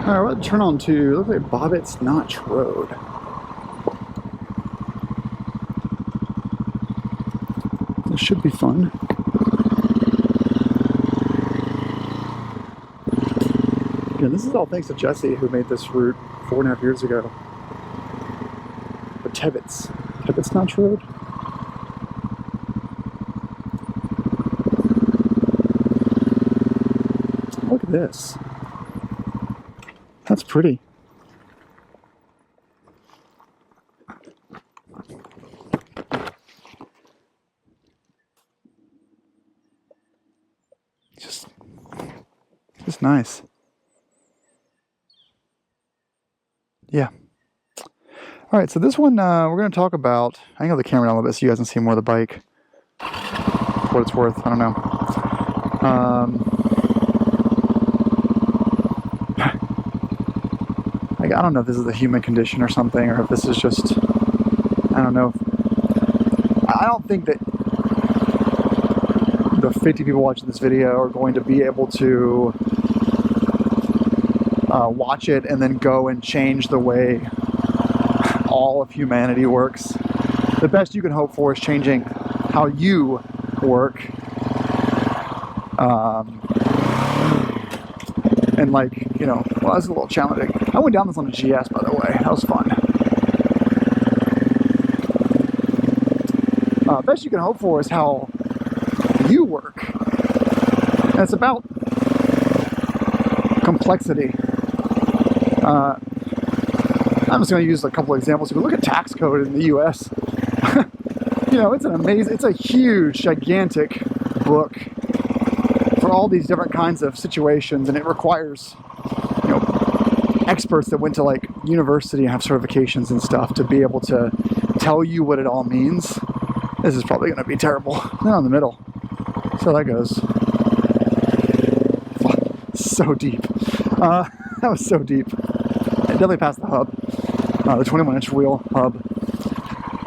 Alright, we're going to turn on to, look like Bobbitt's Notch Road. This should be fun. Again, this is all thanks to Jesse, who made this route 4.5 years ago. But Tebbets Notch Road. Look at this. That's pretty. Just nice. Yeah. All right, so this one we're going to talk about. I can have the camera down a little bit so you guys can see more of the bike. For what it's worth, I don't know. I don't know if this is the human condition or something, or if this is just, I don't know. I don't think that the 50 people watching this video are going to be able to watch it and then go and change the way all of humanity works. The best you can hope for is changing how you work. And like, you know, well, that's a little challenging. I went down this on a GS, by the way. That was fun. Best you can hope for is how you work. And it's about complexity. I'm just going to use a couple of examples. If you look at tax code in the U.S., you know, it's an amazing, it's a huge, gigantic book for all these different kinds of situations, and it requires, you know, experts that went to like university and have certifications and stuff to be able to tell you what it all means. This is probably going to be terrible. They're in the middle. So that goes. So deep. That was so deep. It definitely passed the hub, the 21-inch wheel hub.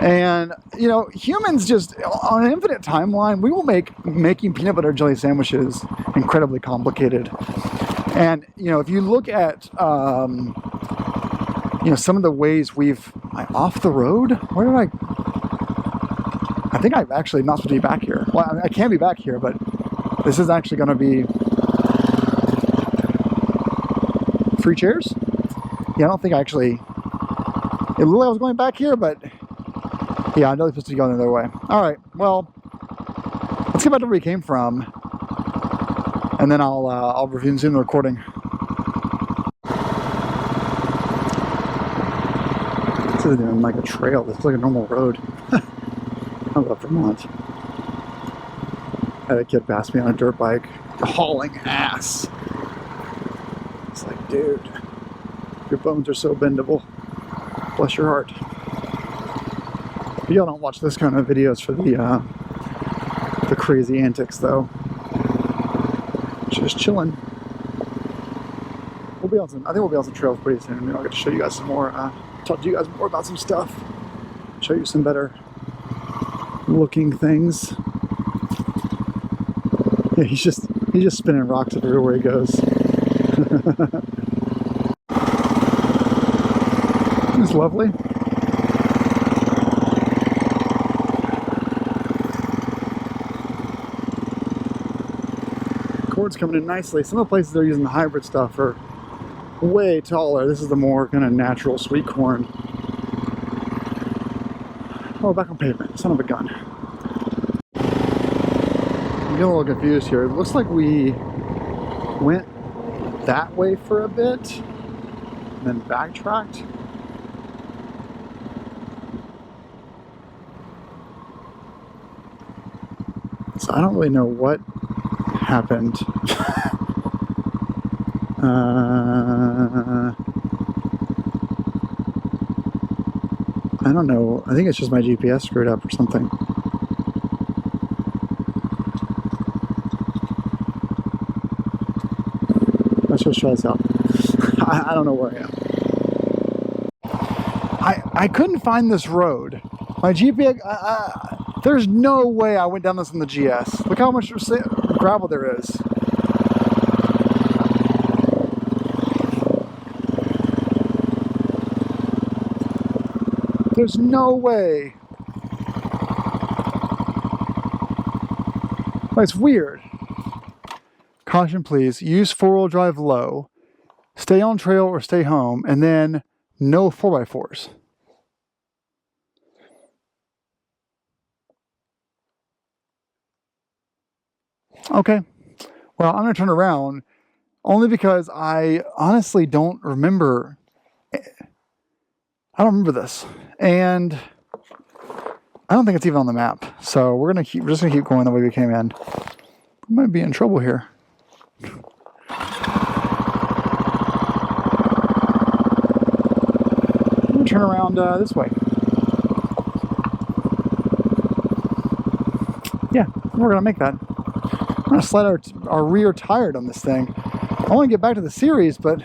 And, you know, humans just, on an infinite timeline, we will make making peanut butter jelly sandwiches incredibly complicated. And, you know, if you look at, you know, some of the ways we've, off the road? Where did I think I'm actually not supposed to be back here. Well, I mean, I can be back here, but this is actually going to be free chairs. Yeah, I don't think I actually, it looked like I was going back here, but yeah, I know they're supposed to be going the other way. All right, well, let's get back to where we came from, and then I'll resume the recording. This isn't even like a trail. This is like a normal road. I love Vermont. I had a kid pass me on a dirt bike, hauling ass. It's like, dude, your bones are so bendable. Bless your heart. Y'all don't watch this kind of videos for the crazy antics, though. Just chilling. We'll be on some. I think we'll be on some trails pretty soon. Maybe I'll get to show you guys some more. Talk to you guys more about some stuff. Show you some better looking things. Yeah, he's just spinning rocks everywhere he goes. It's lovely. Cord's coming in nicely. Some of the places they're using the hybrid stuff are way taller. This is the more kind of natural sweet corn. Oh, back on pavement. Son of a gun. I'm getting a little confused here. It looks like we went that way for a bit and then backtracked. So I don't really know what happened. I don't know. I think it's just my GPS screwed up or something. Let's just try this out. I don't know where I am. I couldn't find this road. My GPS... there's no way I went down this in the GS. Look how much gravel there is. There's no way. Well, it's weird. Caution, please. Use four-wheel drive low. Stay on trail or stay home. And then no 4x4s. Okay. Well, I'm going to turn around only because I honestly don't remember. I don't remember this. And I don't think it's even on the map. So we're just gonna keep going the way we came in. We might be in trouble here. I'm gonna turn around this way. Yeah, we're gonna make that. I'm gonna slide our rear tire on this thing. I want to get back to the series, but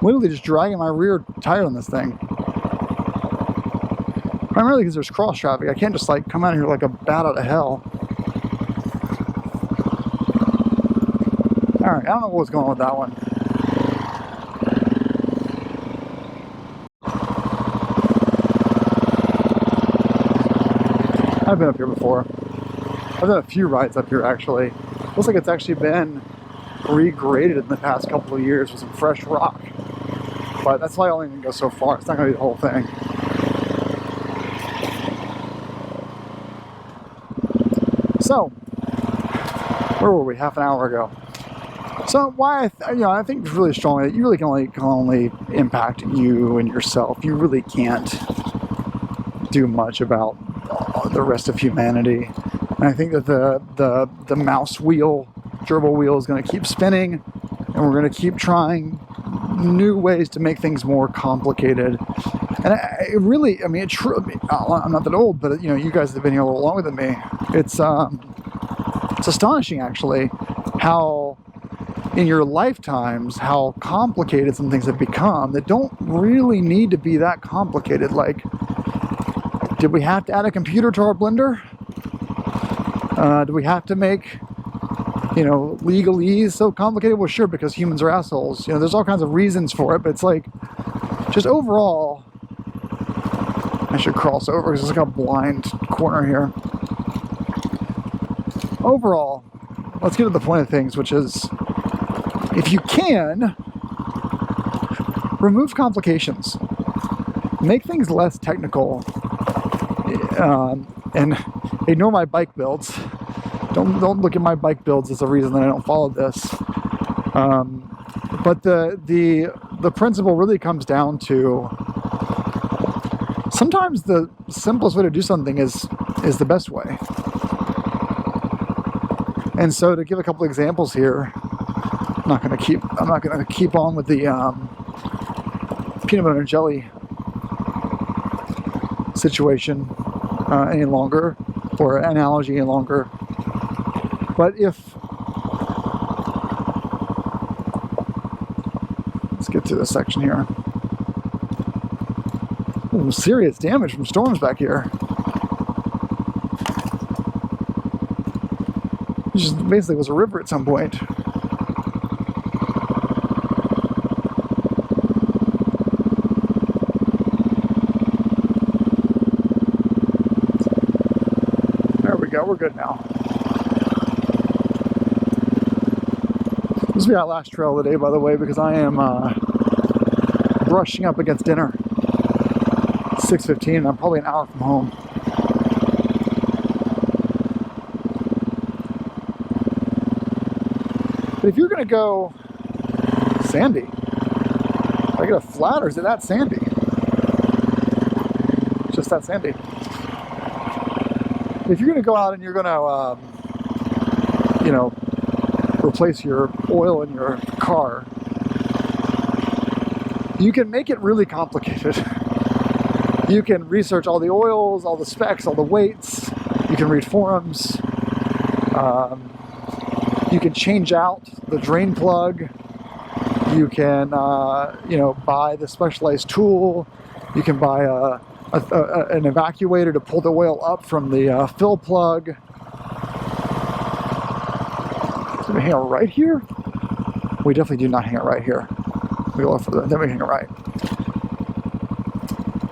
literally just dragging my rear tire on this thing. Primarily because there's cross traffic. I can't just like come out here like a bat out of hell. Alright, I don't know what's going on with that one. I've been up here before. I've done a few rides up here actually. Looks like it's actually been regraded in the past couple of years with some fresh rock. But that's why I only can go so far. It's not going to be the whole thing. So, where were we? Half an hour ago. So why I think really strongly that you really can only impact you and yourself. You really can't do much about the rest of humanity. And I think that the mouse wheel, gerbil wheel, is going to keep spinning, and we're going to keep trying new ways to make things more complicated. And I'm not that old, but you guys have been here a little longer than me. It's astonishing actually how in your lifetimes how complicated some things have become that don't really need to be that complicated. Like, did we have to add a computer to our blender? Do we have to make legalese so complicated? Well, sure, because humans are assholes. There's all kinds of reasons for it, but it's like, just overall, I should cross over because it's like a blind corner here. Overall, let's get to the point of things, which is, if you can, remove complications. Make things less technical. And ignore my bike builds. Don't look at my bike builds as a reason that I don't follow this. But the principle really comes down to, sometimes the simplest way to do something is the best way. And so, to give a couple examples here, I'm not going to keep on with the peanut butter and jelly situation any longer, or analogy any longer. But let's get to this section here. Ooh, serious damage from storms back here. It just basically was a river at some point. There we go, we're good now. This will be our last trail of the day, by the way, because I am brushing up against dinner. It's 6:15 and I'm probably an hour from home. But if you're going to go sandy, if I get a flat, or is it that sandy? It's just that sandy. If you're going to go out and you're going to, replace your oil in your car, you can make it really complicated. You can research all the oils, all the specs, all the weights. You can read forums. You can change out the drain plug. You can, buy the specialized tool. You can buy an evacuator to pull the oil up from the fill plug. Do we hang it right here? We definitely do not hang it right here. we go left further, then we hang a right.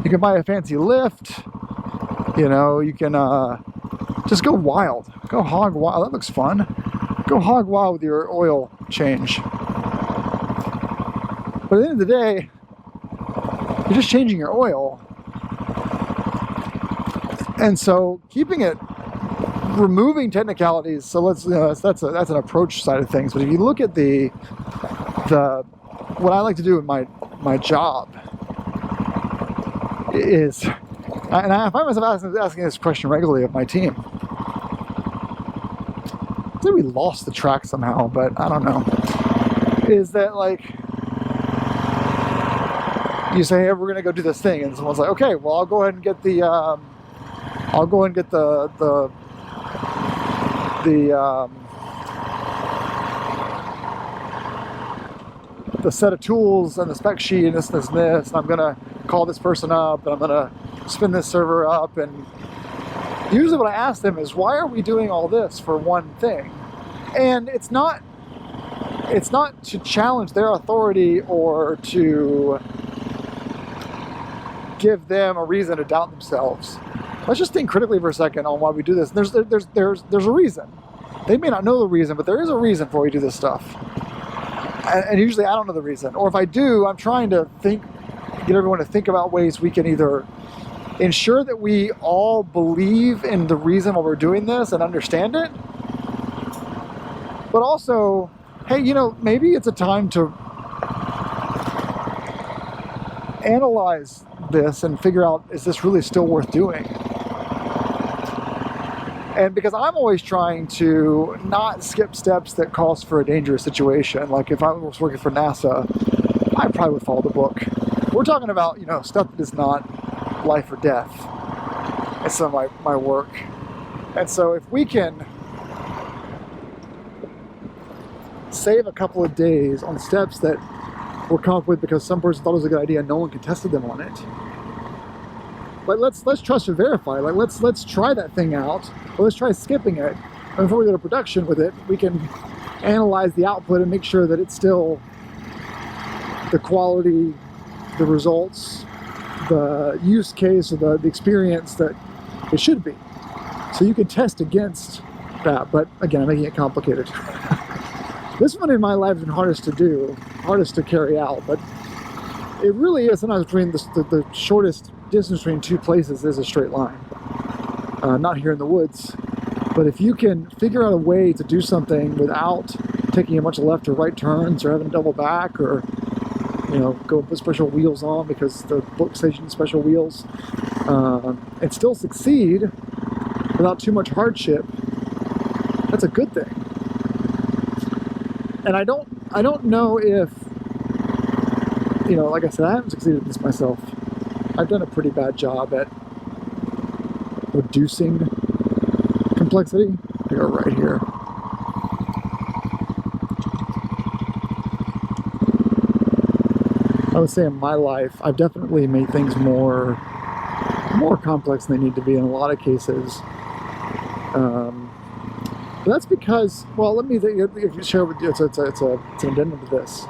You can buy a fancy lift. You know, you can just go wild. Go hog wild. That looks fun. Go hog wild with your oil change. But at the end of the day, you're just changing your oil. And so keeping it, removing technicalities. So let's, that's an approach side of things. But if you look at the what I like to do in my job is, and I find myself asking this question regularly of my team. I think we lost the track somehow, but I don't know. Is that like, you say, hey, we're gonna go do this thing, and someone's like, okay, well, I'll go ahead and get the set of tools and the spec sheet and this, and I'm gonna call this person up and I'm gonna spin this server up. And usually what I ask them is, why are we doing all this for one thing? And it's not to challenge their authority or to give them a reason to doubt themselves. Let's just think critically for a second on why we do this. There's a reason. They may not know the reason, but there is a reason for why we do this stuff. And usually I don't know the reason. Or if I do, I'm trying to get everyone to think about ways we can either ensure that we all believe in the reason why we're doing this and understand it, but also, hey, you know, maybe it's a time to analyze this and figure out, is this really still worth doing? And because I'm always trying to not skip steps that calls for a dangerous situation. Like if I was working for NASA, I probably would follow the book. We're talking about, you know, stuff that is not life or death. It's some of my work. And so if we can save a couple of days on steps that were come up with because some person thought it was a good idea and no one contested them on it. But let's trust and verify. Like let's try that thing out. Or let's try skipping it. And before we go to production with it, we can analyze the output and make sure that it's still the quality, the results, the use case, or the experience that it should be. So you can test against that. But again, I'm making it complicated. This one in my life has been hardest to do, hardest to carry out. But it really is sometimes between the shortest distance between two places is a straight line. Not here in the woods, but if you can figure out a way to do something without taking a bunch of left or right turns or having to double back or, you know, go put special wheels on because the book says you need special wheels, and still succeed without too much hardship, that's a good thing. And I don't know if, you know, like I said, I haven't succeeded at this myself. I've done a pretty bad job at reducing complexity. I go right here. I would say in my life, I've definitely made things more complex than they need to be in a lot of cases. But that's because, well, let me share with you. It's an addendum to this.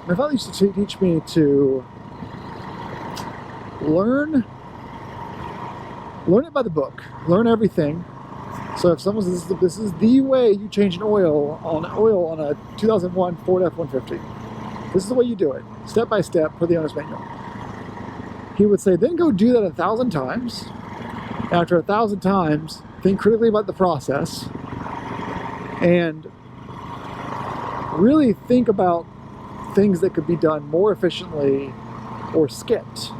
My father used to teach me to learn it by the book. Learn everything. So if someone says this is the way you change an oil on a 2001 Ford F-150, this is the way you do it, step by step, per the owner's manual. He would say, then go do that 1,000 times. After 1,000 times, think critically about the process and really think about things that could be done more efficiently or skipped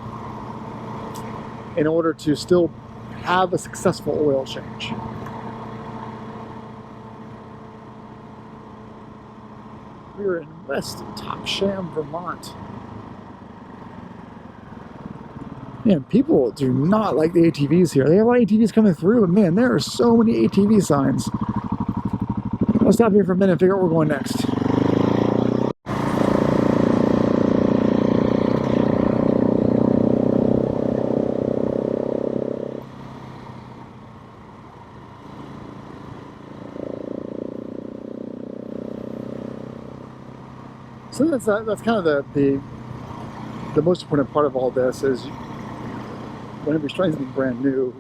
in order to still have a successful oil change. We're in West Topsham, Vermont. Man, people do not like the ATVs here. They have a lot of ATVs coming through, but man, there are so many ATV signs. I'll stop here for a minute and figure out where we're going next. So that's kind of the most important part of all this is whenever you're trying something brand new,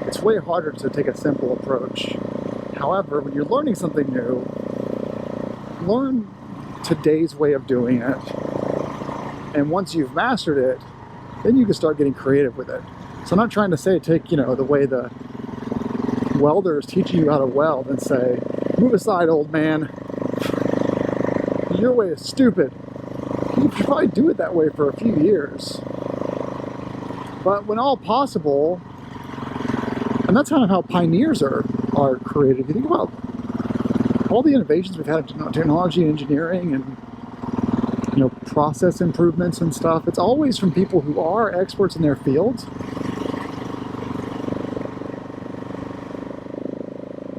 it's way harder to take a simple approach. However, when you're learning something new, learn today's way of doing it. And once you've mastered it, then you can start getting creative with it. So I'm not trying to say take, you know, the way the welder is teaching you how to weld and say, move aside, old man. Your way is stupid. You should probably do it that way for a few years. But when all possible, and that's kind of how pioneers are created. If you think about all the innovations we've had in technology and engineering and, you know, process improvements and stuff, it's always from people who are experts in their fields,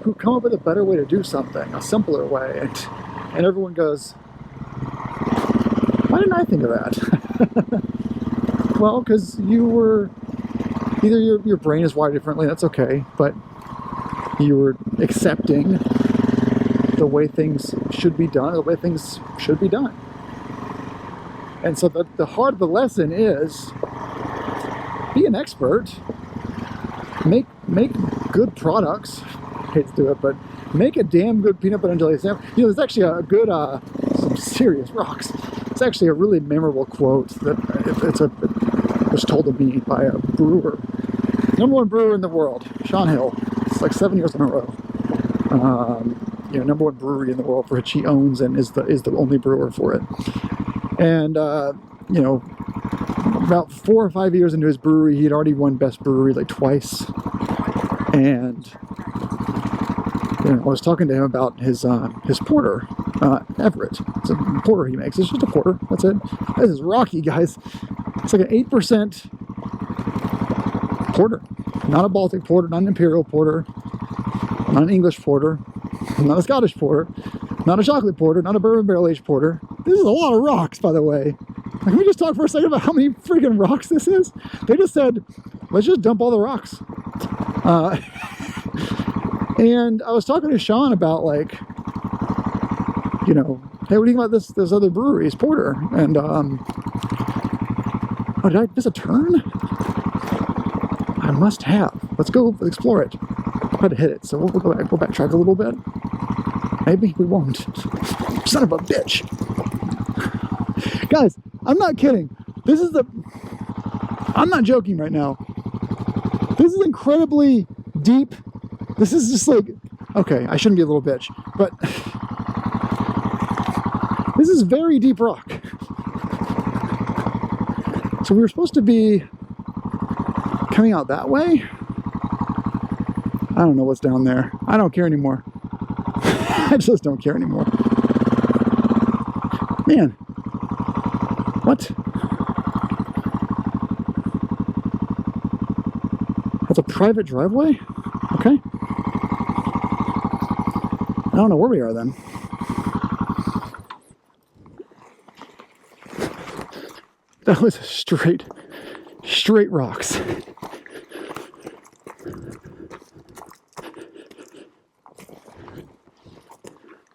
who come up with a better way to do something, a simpler way, and everyone goes, why didn't I think of that? Well, because you were, either your brain is wired differently, that's okay, but you were accepting the way things should be done, the way things should be done. And so the heart of the lesson is be an expert, make good products. I hate to do it, but make a damn good peanut butter and jelly sandwich. You know, there's actually a good, some serious rocks. It's actually a really memorable quote that it was told to me by a brewer. #1 brewer in the world, Sean Hill. It's like 7 years in a row. You know, #1 brewery in the world for which he owns and is the only brewer for it. And you know, about 4 or 5 years into his brewery, he had already won Best Brewery like twice. And you know, I was talking to him about his porter, Everett. It's a porter he makes. It's just a porter. That's it. This is rocky, guys. It's like an 8% porter. Not a Baltic porter, not an Imperial porter, not an English porter, not a Scottish porter, not a chocolate porter, not a bourbon barrel aged porter. This is a lot of rocks, by the way. Can we just talk for a second about how many freaking rocks this is? They just said, let's just dump all the rocks. And I was talking to Sean about, like, you know, hey, what do you think about this other brewery's porter? And oh, did I miss a turn? I must have. Let's go explore it. I had to hit it, so we'll go backtrack a little bit. Maybe we won't. Son of a bitch. Guys, I'm not kidding. I'm not joking right now. This is incredibly deep. This is just like, okay, I shouldn't be a little bitch, but this is very deep rock. So we were supposed to be coming out that way? I don't know what's down there. I don't care anymore. I just don't care anymore. Man. What? That's a private driveway? Okay. I don't know where we are then. That was straight rocks.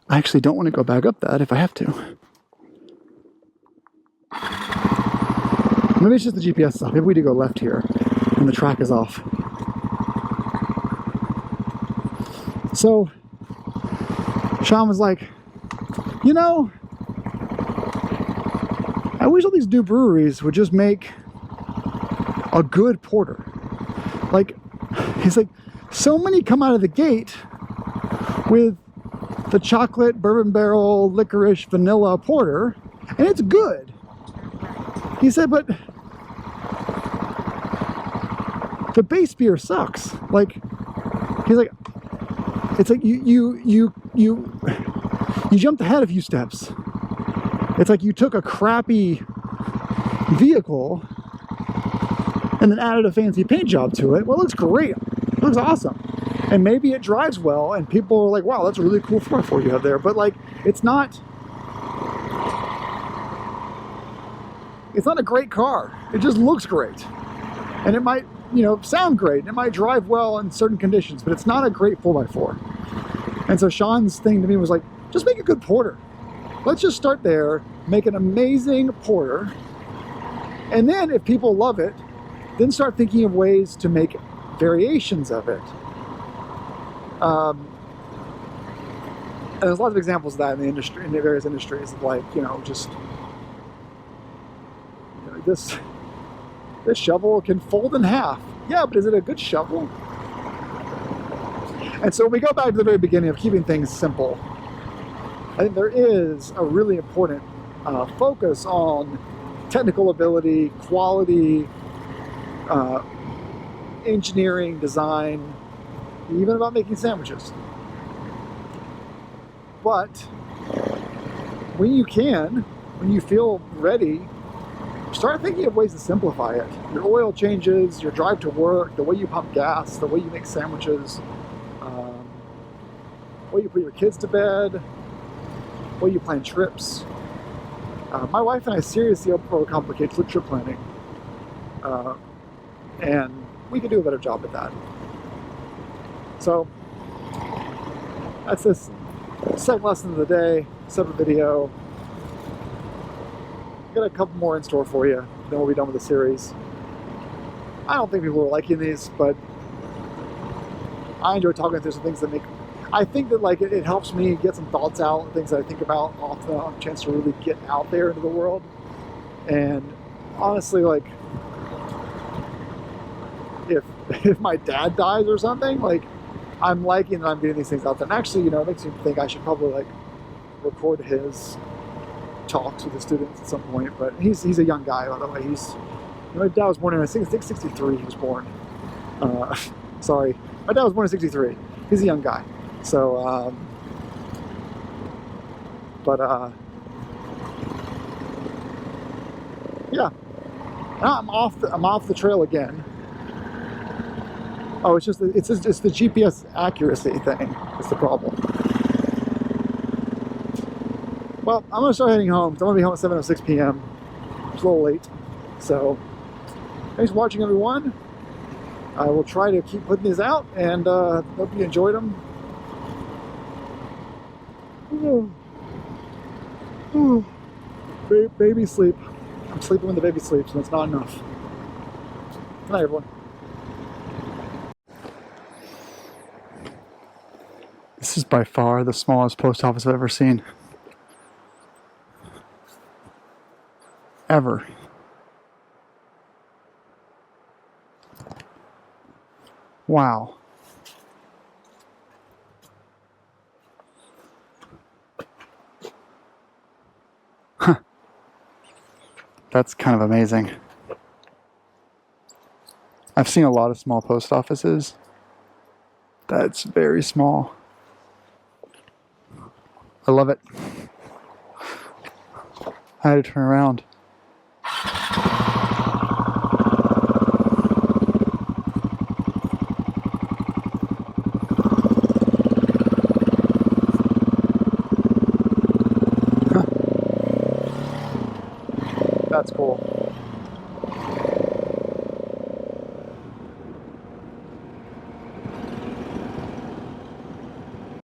I actually don't want to go back up that if I have to. Maybe it's just the GPS stuff. Maybe we do go left here and the track is off. So Sean was like, you know, I wish all these new breweries would just make a good porter. Like, he's like, so many come out of the gate with the chocolate, bourbon barrel, licorice, vanilla porter, and it's good. He said, but the base beer sucks. Like, he's like, it's like you jumped ahead a few steps. It's like you took a crappy vehicle and then added a fancy paint job to it. Well, it looks great. It looks awesome. And maybe it drives well and people are like, wow, that's a really cool 4x4 you have there. But like, it's not a great car. It just looks great. And it might, you know, sound great. It might drive well in certain conditions, but it's not a great 4x4. And so Sean's thing to me was like, just make a good porter. Let's just start there, make an amazing porter, and then if people love it, then start thinking of ways to make variations of it. And there's lots of examples of that in the industry, in the various industries, like, you know, just, you know, this shovel can fold in half. Yeah, but is it a good shovel? And so when we go back to the very beginning of keeping things simple, I think there is a really important focus on technical ability, quality, engineering, design, even about making sandwiches. But when you can, when you feel ready, start thinking of ways to simplify it. Your oil changes, your drive to work, the way you pump gas, the way you make sandwiches, the way you put your kids to bed, the way you plan trips. My wife and I seriously overcomplicate trip planning. And we could do a better job at that. So that's this second lesson of the day, separate video. Got a couple more in store for you, then we'll be done with the series. I don't think people are liking these, but I enjoy talking through some things that make, I think that like it helps me get some thoughts out, things that I think about often, a chance to really get out there into the world. And honestly, like, if my dad dies or something, like, I'm liking that I'm getting these things out there. And actually, you know, it makes me think I should probably like record his talks with the students at some point. But he's a young guy, by the way. You know, my dad was born in, I think 63 he was born. Sorry, my dad was born in 63. He's a young guy. So, yeah, I'm off the trail again. Oh, it's the GPS accuracy thing. That's the problem. Well, I'm gonna start heading home. I'm gonna be home at 7:06 p.m. It's a little late. So, thanks for watching, everyone. I will try to keep putting these out, and hope you enjoyed them. Baby sleep. I'm sleeping when the baby sleeps, and it's not enough. Good night, everyone. This is by far the smallest post office I've ever seen. Ever. Wow. Huh. That's kind of amazing. I've seen a lot of small post offices. That's very small. I love it. I had to turn around. Huh. That's cool.